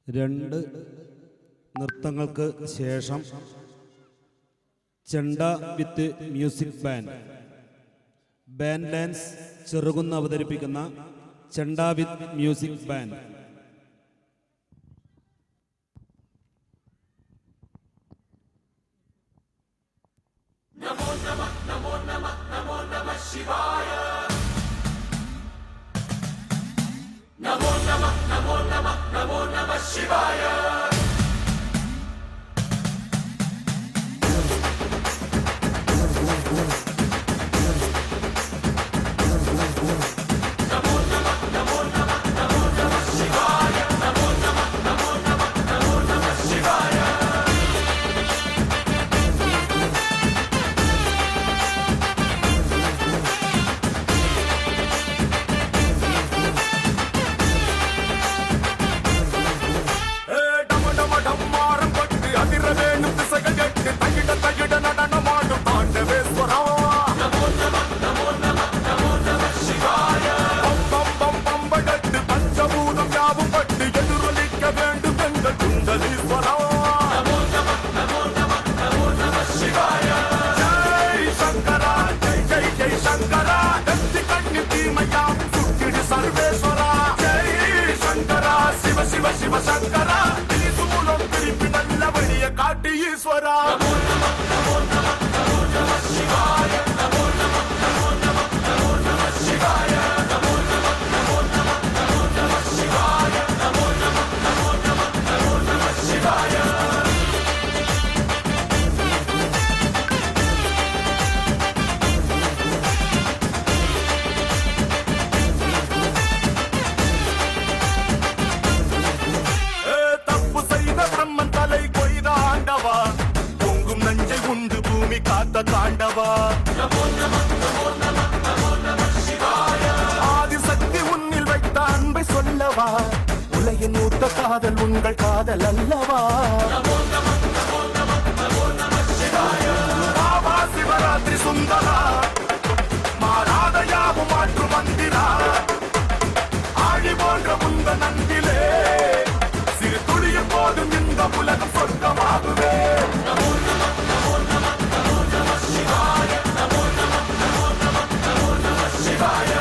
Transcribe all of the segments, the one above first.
രണ്ട് നൃത്തങ്ങൾക്ക് ശേഷം ചെണ്ട with music band lance Cherukunnu അവതരിപ്പിക്കുന്ന ചെണ്ട വിത്ത് മ്യൂസിക് ബാൻഡ്. നമോ നമഃ നമോ നമഃ നമോ നമഃ ശിവായ. നമോ നമഃ നമോ നമഃ നമോ നമഃ ശിവായ. శివ శివ శంకర త్రిశూలం తిరిపి నల్ల వడియ కాటి ఈశ్వర. నమో నమః నమో నమః నమో నమః శివాయ. నమో నమః నమో నమః నమో నమః శివాయ. నమో నమః నమో నమః నమో నమః శివాయ. నమో నమః నమో నమః నమో నమః శివాయ. தாண்டவா நமோ நமः நமோ நமः நமோ நமः சிவாய. ஆதிசக்தி உன்னில் வைத்த அன்பை சொல்லவா, உலகின் மூத்த காதல் உங்கள் காதல் அல்லவா. நமோ நமः நமோ நமः நமோ நமः சிவாய. பாபா சிவராத்திரி சுந்தரா, மாறாத யாவும் மாற்று மந்திரா, ஆழி போன்ற முந்த நந்திலே சிறு துளியும் போதும் இந்த உலகம் சொர்க்கமாகுவே. நமோ நமः நமோ நமः நமோ நமः சிவாய. நமோ நமः நமோ நமः நமோ நமः சிவாய.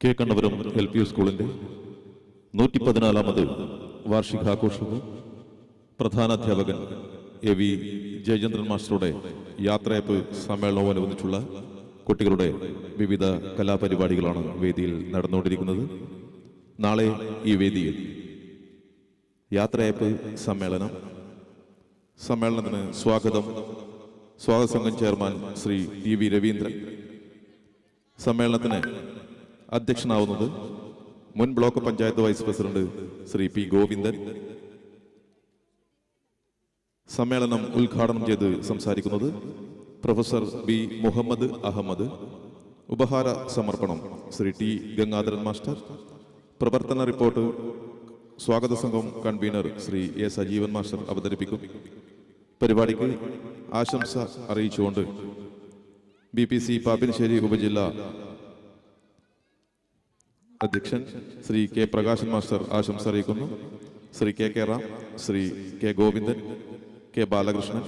കെ കണ്ണപുരം LP സ്കൂളിൻ്റെ 114ാമത് വാർഷികാഘോഷവും പ്രധാനാധ്യാപകൻ AV ജയചന്ദ്രൻ മാസ്റ്ററുടെ യാത്രയപ്പ് സമ്മേളനവുമനുബന്ധിച്ചുള്ള കുട്ടികളുടെ വിവിധ കലാപരിപാടികളാണ് വേദിയിൽ നടന്നുകൊണ്ടിരിക്കുന്നത്. നാളെ ഈ വേദിയിൽ യാത്രയപ്പ് സമ്മേളനത്തിന് സ്വാഗത സംഘം ചെയർമാൻ ശ്രീ TV രവീന്ദ്രൻ, സമ്മേളനത്തിന് അധ്യക്ഷനാവുന്നത് മുൻ block panchayat vice president Shri P Govindan, സമ്മേളനം ഉദ്ഘാടനം ചെയ്ത് സംസാരിക്കുന്നത് പ്രൊഫസർ B മുഹമ്മദ് അഹമ്മദ്, ഉപഹാര സമർപ്പണം ശ്രീ T ഗംഗാധരൻ മാസ്റ്റർ, പ്രവർത്തന റിപ്പോർട്ട് സ്വാഗത സംഘം convener Shri A Sajeevan master അവതരിപ്പിക്കും. പരിപാടിക്ക് ആശംസ അറിയിച്ചുകൊണ്ട് BPC പാപ്പിനിശ്ശേരി ഉപജില്ലാ അധ്യക്ഷൻ ശ്രീ K പ്രകാശൻ മാസ്റ്റർ ആശംസ അറിയിക്കുന്നു. Shri K Ram, Shri K Govindan, K Balakrishnan,